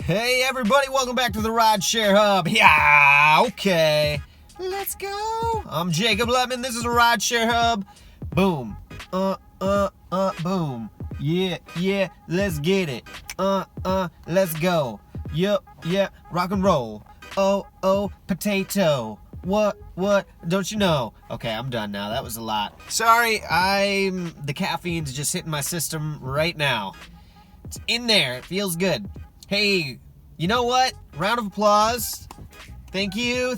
Hey everybody, welcome back to the Rideshare Hub. Yeah, okay. Let's go. I'm Jacob Lemon. This is a Rideshare Hub. Boom. Boom. Yeah, let's get it. Let's go. Yup, yeah, rock and roll. Oh, potato. What, don't you know? Okay, I'm done now. That was a lot. Sorry, the caffeine's just hitting my system right now. It's in there. It feels good. Hey, you know what? Round of applause. Thank you.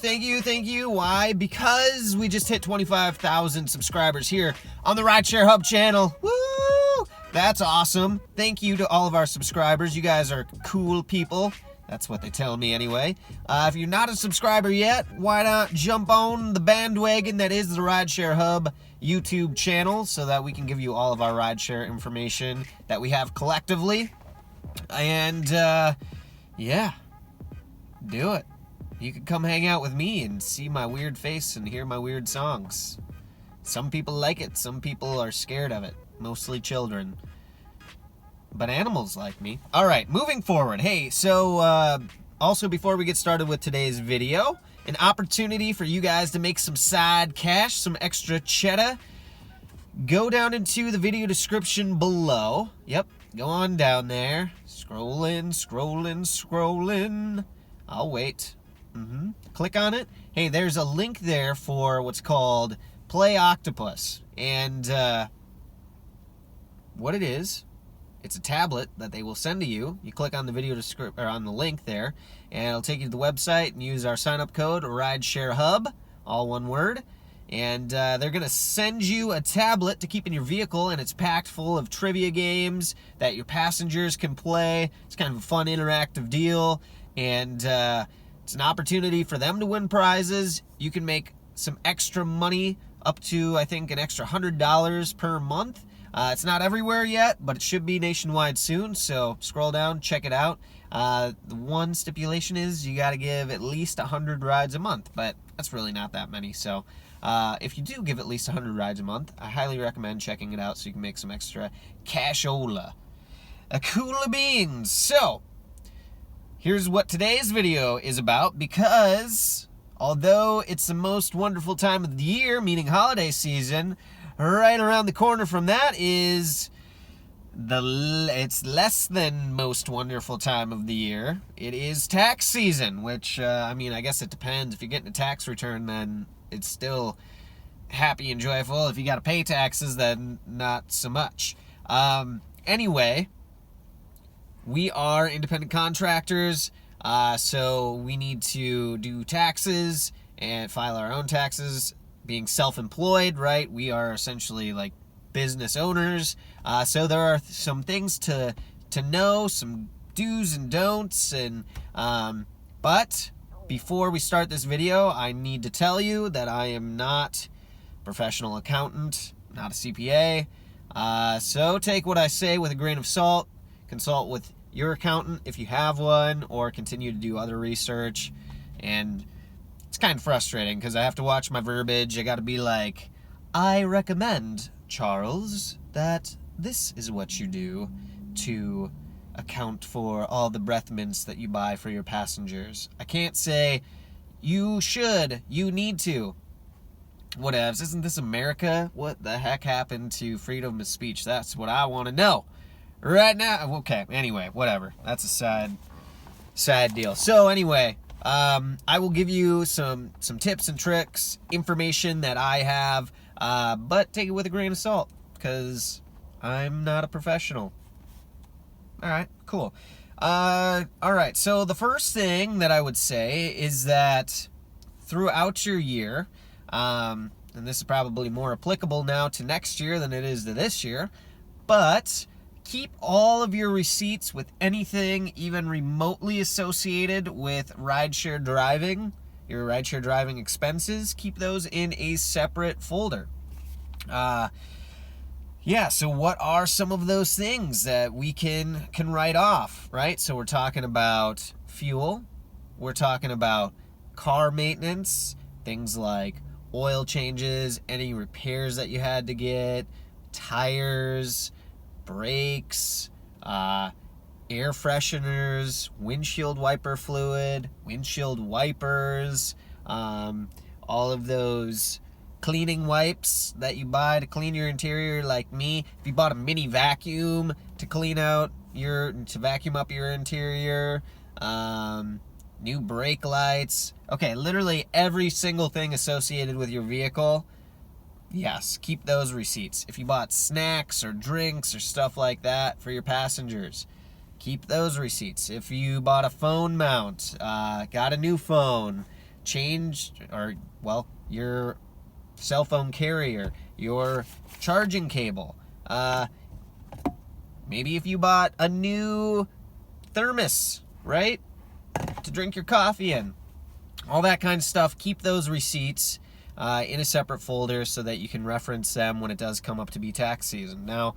Why? Because we just hit 25,000 subscribers here on the Rideshare Hub channel. Woo! That's awesome. Thank you to all of our subscribers. You guys are cool people. That's what they tell me anyway. If you're not a subscriber yet, why not jump on the bandwagon that is the Rideshare Hub YouTube channel so that we can give you all of our rideshare information that we have collectively. And, yeah, do it. You can come hang out with me and see my weird face and hear my weird songs. Some people like it, some people are scared of it. Mostly children. But animals like me. Alright, moving forward. Hey, so, also before we get started with today's video, an opportunity for you guys to make some side cash, some extra cheddar. Go down into the video description below. Yep, go on down there. Scrolling. I'll wait. Click on it. Hey, there's a link there for what's called Play Octopus. And, what it is, it's a tablet that they will send to you. You click on the video description, or on the link there, and it'll take you to the website and use our sign-up code, Rideshare Hub, all one word. And they're going to send you a tablet to keep in your vehicle, and it's packed full of trivia games that your passengers can play. It's kind of a fun, interactive deal, and it's an opportunity for them to win prizes. You can make some extra money, up to, I think, an extra $100 per month. It's not everywhere yet, but it should be nationwide soon, so scroll down, check it out. The one stipulation is you got to give at least 100 rides a month, but that's really not that many, so if you do give at least 100 rides a month, I highly recommend checking it out so you can make some extra cashola. Cooler beans. So, here's what today's video is about, because although it's the most wonderful time of the year, meaning holiday season, right around the corner from that is it's less than most wonderful time of the year. It is tax season, which, I mean, I guess it depends. If you're getting a tax return, then it's still happy and joyful. If you got to pay taxes, then not so much. Anyway, we are independent contractors, so we need to do taxes and file our own taxes. Being self-employed, right? We are essentially like business owners. So there are some things to know, some do's and don'ts, and but before we start this video, I need to tell you that I am not a professional accountant, not a CPA. So take what I say with a grain of salt. Consult with your accountant if you have one, or continue to do other research. And it's kind of frustrating because I have to watch my verbiage. I got to be like, I recommend, Charles, that this is what you do to account for all the breath mints that you buy for your passengers. I can't say, you should, you need to. Whatevs, isn't this America? What the heck happened to freedom of speech? That's what I want to know right now. Okay, anyway, whatever. That's a sad deal. So anyway, I will give you some tips and tricks, information that I have, but take it with a grain of salt, because I'm not a professional. Alright, cool. Alright, so the first thing that I would say is that throughout your year, and this is probably more applicable now to next year than it is to this year, but keep all of your receipts with anything even remotely associated with rideshare driving, your rideshare driving expenses. Keep those in a separate folder. Yeah, so what are some of those things that we can write off, right? So we're talking about fuel. We're talking about car maintenance, things like oil changes, any repairs that you had to get, tires, brakes, air fresheners, windshield wiper fluid, windshield wipers, all of those cleaning wipes that you buy to clean your interior, like me. If you bought a mini vacuum to vacuum up your interior, new brake lights. Okay, literally every single thing associated with your vehicle. Yes, keep those receipts. If you bought snacks or drinks or stuff like that for your passengers, keep those receipts. If you bought a phone mount, got a new phone, your cell phone carrier, your charging cable, maybe if you bought a new thermos, right, to drink your coffee in, all that kind of stuff, keep those receipts in a separate folder so that you can reference them when it does come up to be tax season. Now,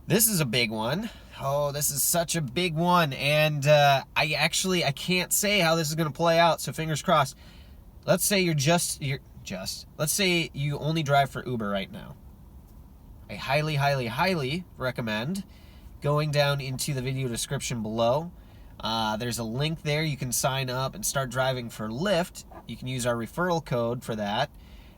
this is a big one. Oh, this is such a big one, and I can't say how this is going to play out, so fingers crossed. Let's say let's say you only drive for Uber right now. I highly, highly, highly recommend going down into the video description below. There's a link there. You can sign up and start driving for Lyft. You can use our referral code for that.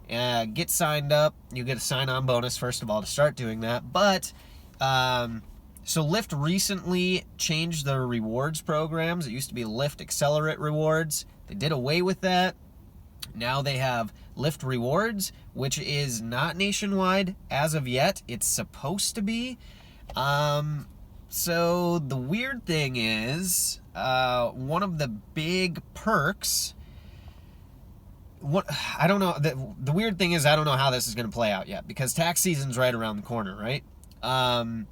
Get signed up. You get a sign-on bonus, first of all, to start doing that. But, so Lyft recently changed their rewards programs. It used to be Lyft Accelerate Rewards. They did away with that. Now they have Lyft Rewards, which is not nationwide as of yet. It's supposed to be. So the weird thing is, one of the big perks, I don't know, the weird thing is I don't know how this is going to play out yet, because tax season's right around the corner, right? And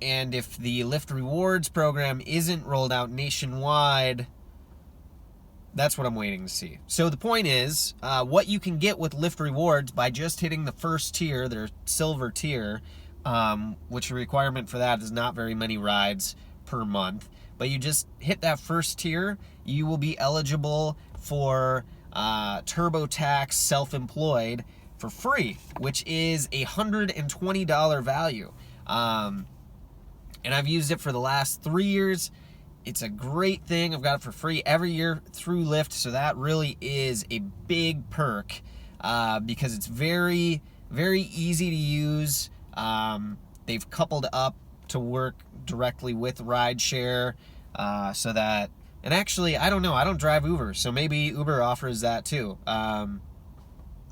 if the Lyft Rewards program isn't rolled out nationwide, that's what I'm waiting to see. So the point is, what you can get with Lyft Rewards by just hitting the first tier, their silver tier, which the requirement for that is not very many rides per month, but you just hit that first tier, you will be eligible for TurboTax self-employed for free, which is a $120 value. And I've used it for the last 3 years. It's a great thing. I've got it for free every year through Lyft, so that really is a big perk because it's very, very easy to use. They've coupled up to work directly with Rideshare so that, and actually, I don't know, I don't drive Uber, so maybe Uber offers that too.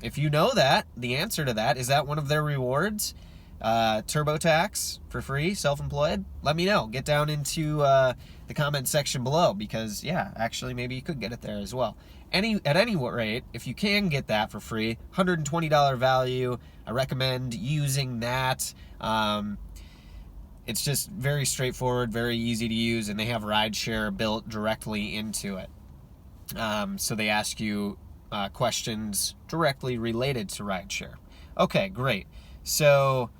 If you know that, the answer to that, is that one of their rewards? TurboTax for free, self-employed? Let me know. Get down into the comment section below, because yeah, actually maybe you could get it there as well. At any rate, if you can get that for free, $120 value, I recommend using that. It's just very straightforward, very easy to use, and they have Rideshare built directly into it. So they ask you questions directly related to Rideshare. Okay, great. So,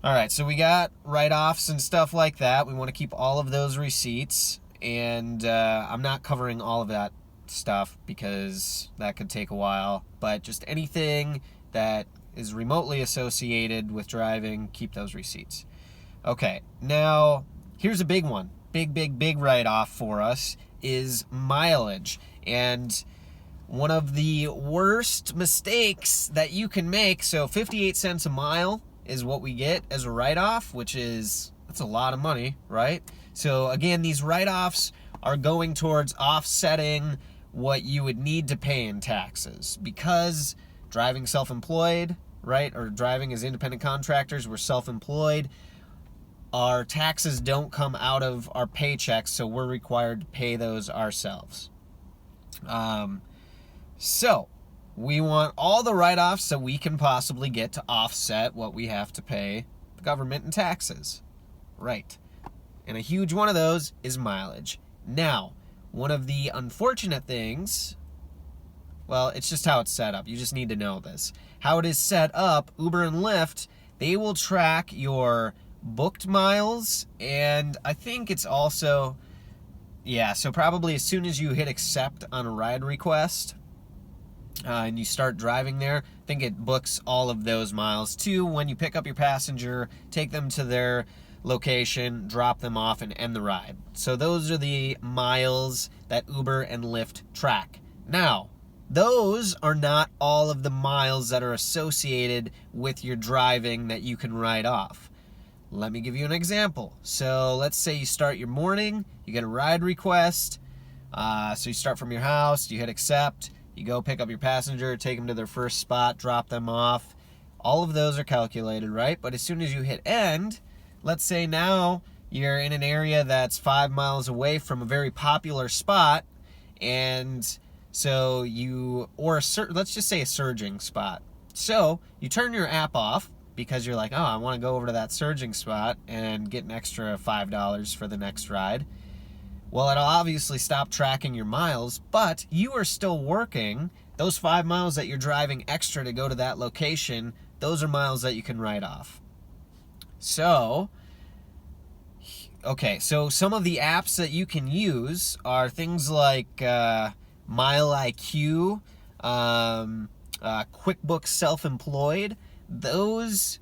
all right, so we got write-offs and stuff like that. We want to keep all of those receipts, and I'm not covering all of that stuff because that could take a while, but just anything that is remotely associated with driving, keep those receipts. Okay, now here's a big one. Big write-off for us is mileage. And one of the worst mistakes that you can make, so 58 cents a mile is what we get as a write-off, that's a lot of money, right? So again, these write-offs are going towards offsetting what you would need to pay in taxes, because driving self-employed, right, or driving as independent contractors, we're self-employed, our taxes don't come out of our paychecks, so we're required to pay those ourselves. So we want all the write-offs that we can possibly get to offset what we have to pay the government in taxes. Right. And a huge one of those is mileage. Now, one of the unfortunate things, well, it's just how it's set up. You just need to know this. How it is set up, Uber and Lyft, they will track your booked miles, and I think it's also, yeah, so probably as soon as you hit accept on a ride request, and you start driving there, I think it books all of those miles too. When you pick up your passenger, take them to their location, drop them off, and end the ride. So those are the miles that Uber and Lyft track. Now, those are not all of the miles that are associated with your driving that you can write off. Let me give you an example. So let's say you start your morning, you get a ride request. So you start from your house, you hit accept, you go pick up your passenger, take them to their first spot, drop them off. All of those are calculated, right? But as soon as you hit end, let's say now you're in an area that's 5 miles away from a very popular spot, and so let's just say a surging spot. So you turn your app off because you're like, oh, I want to go over to that surging spot and get an extra $5 for the next ride. Well, it'll obviously stop tracking your miles, but you are still working. Those 5 miles that you're driving extra to go to that location, those are miles that you can write off. So, okay, so some of the apps that you can use are things like Mile IQ, QuickBooks Self-Employed. Those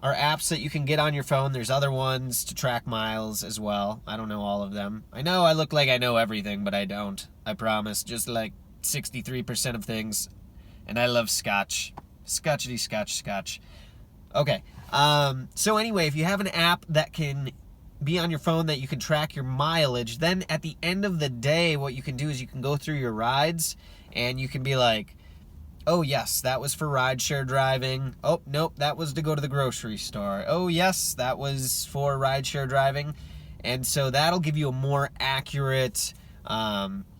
are apps that you can get on your phone. There's other ones to track miles as well. I don't know all of them. I know I look like I know everything, but I don't. I promise. Just like 63% of things. And I love scotch. Scotchity scotch. Okay. So anyway, if you have an app that can be on your phone that you can track your mileage, then at the end of the day, what you can do is you can go through your rides and you can be like, oh, yes, that was for rideshare driving. Oh, nope, that was to go to the grocery store. Oh, yes, that was for rideshare driving. And so that'll give you a more accurate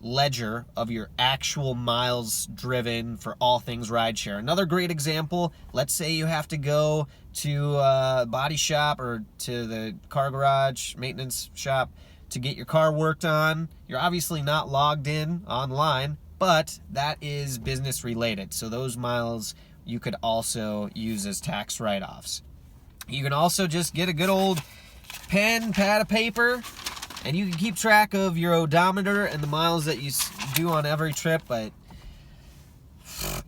ledger of your actual miles driven for all things rideshare. Another great example, let's say you have to go to a body shop or to the car garage maintenance shop to get your car worked on. You're obviously not logged in online, but that is business related. So those miles you could also use as tax write-offs. You can also just get a good old pen, pad of paper, and you can keep track of your odometer and the miles that you do on every trip. But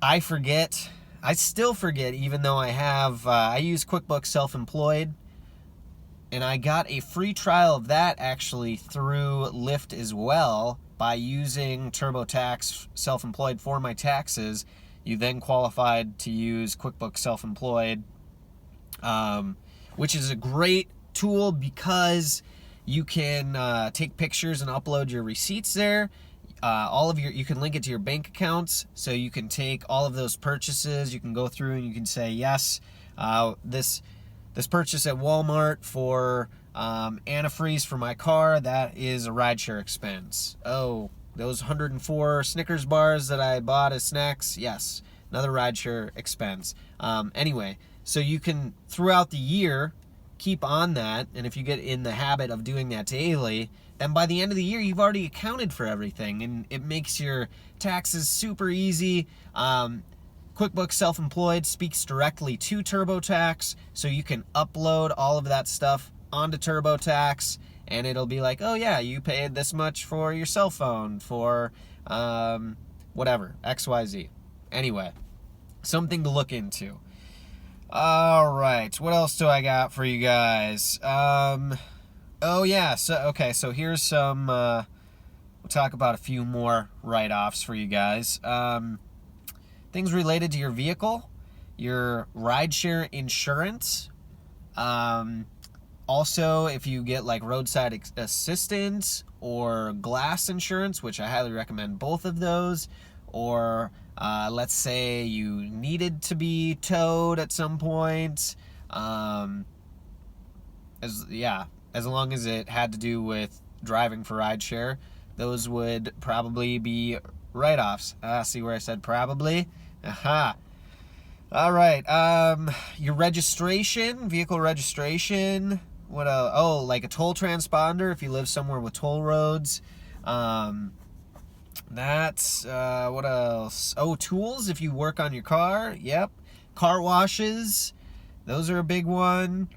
I forget. I still forget, even though I use QuickBooks Self-Employed, and I got a free trial of that actually through Lyft as well. By using TurboTax Self-Employed for my taxes, you then qualified to use QuickBooks Self-Employed, which is a great tool because you can take pictures and upload your receipts there. You can link it to your bank accounts, so you can take all of those purchases. You can go through and you can say, yes, this purchase at Walmart for antifreeze for my car, that is a rideshare expense. Oh, those 104 Snickers bars that I bought as snacks, yes, another rideshare expense. Anyway, so you can, throughout the year, keep on that, and if you get in the habit of doing that daily, then by the end of the year, you've already accounted for everything, and it makes your taxes super easy. QuickBooks Self-Employed speaks directly to TurboTax, so you can upload all of that stuff onto TurboTax, and it'll be like, oh yeah, you paid this much for your cell phone for whatever, XYZ. Anyway, something to look into. All right, what else do I got for you guys? Oh yeah, so here's some, we'll talk about a few more write-offs for you guys. Things related to your vehicle, your rideshare insurance, also if you get like roadside assistance or glass insurance, which I highly recommend both of those, or let's say you needed to be towed at some point, as long as it had to do with driving for rideshare, those would probably be write-offs. See where I said probably? Aha. All right. Your registration, vehicle registration. What else? Oh, like a toll transponder if you live somewhere with toll roads. That's what else? Oh, tools if you work on your car. Yep. Car washes. Those are a big one.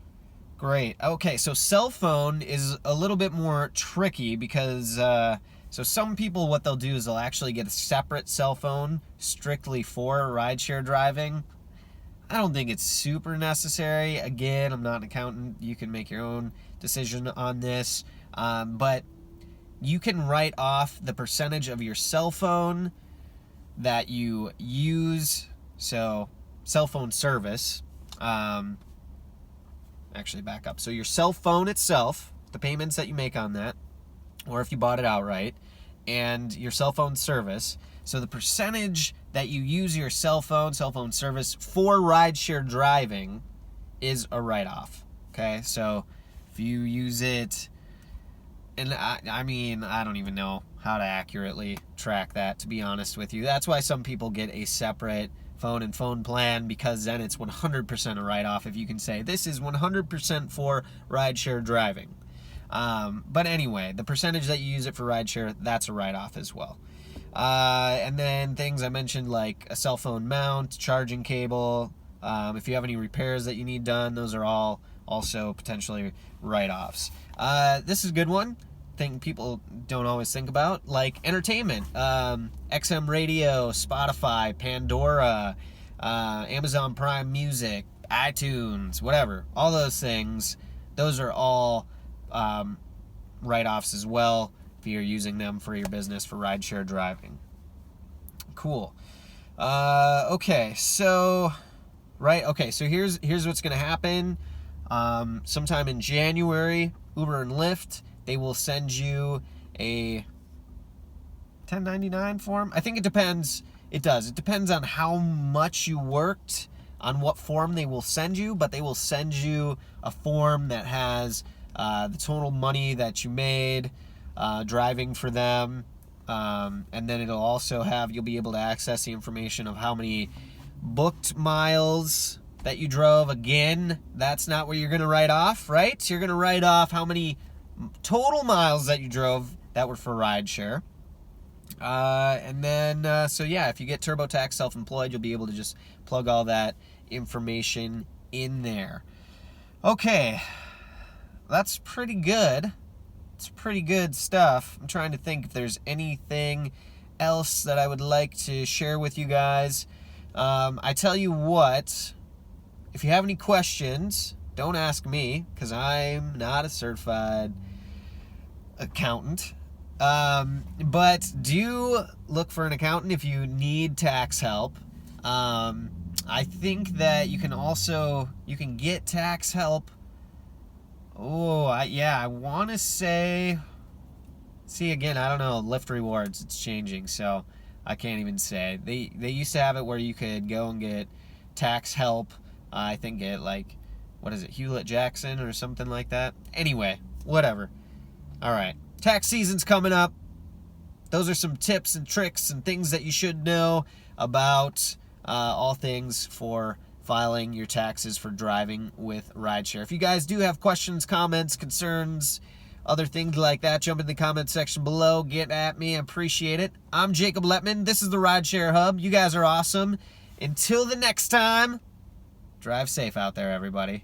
Great. Okay, so cell phone is a little bit more tricky because so some people, what they'll do is they'll actually get a separate cell phone strictly for rideshare driving. I don't think it's super necessary. Again, I'm not an accountant. You can make your own decision on this. But you can write off the percentage of your cell phone that you use. So, cell phone service. Actually, back up. So, your cell phone itself, the payments that you make on that, or if you bought it outright, and your cell phone service. So the percentage that you use your cell phone service for rideshare driving is a write-off. Okay, so if you use it, and I mean, I don't even know how to accurately track that, to be honest with you. That's why some people get a separate phone and phone plan, because then it's 100% a write-off if you can say, this is 100% for rideshare driving. But anyway, the percentage that you use it for rideshare, that's a write-off as well. And then things I mentioned like a cell phone mount, charging cable, if you have any repairs that you need done, those are all also potentially write-offs. This is a good one. Thing people don't always think about, like entertainment, XM Radio, Spotify, Pandora, Amazon Prime Music, iTunes, whatever, all those things, those are all write-offs as well if you're using them for your business for rideshare driving. Cool. Okay, so here's what's going to happen. Sometime in January, Uber and Lyft, they will send you a 1099 form. I think it depends. It does. It depends on how much you worked, on what form they will send you, but they will send you a form that has the total money that you made driving for them, and then it'll also have, you'll be able to access the information of how many booked miles that you drove. Again, that's not what you're going to write off, right? You're going to write off how many total miles that you drove that were for rideshare. And then, so yeah, if you get TurboTax self-employed, you'll be able to just plug all that information in there. Okay, that's pretty good. It's pretty good stuff. I'm trying to think if there's anything else that I would like to share with you guys. I tell you what, if you have any questions, don't ask me, because I'm not a certified accountant. But do look for an accountant if you need tax help. I think that you can get tax help. I want to say, again, I don't know, Lyft Rewards, it's changing, so I can't even say. They used to have it where you could go and get tax help, I think at like, what is it, Hewlett-Jackson or something like that? Anyway, whatever. All right, tax season's coming up. Those are some tips and tricks and things that you should know about all things for filing your taxes for driving with rideshare. If you guys do have questions, comments, concerns, other things like that, jump in the comment section below. Get at me. I appreciate it. I'm Jacob Letman. This is the Rideshare Hub. You guys are awesome. Until the next time, drive safe out there, everybody.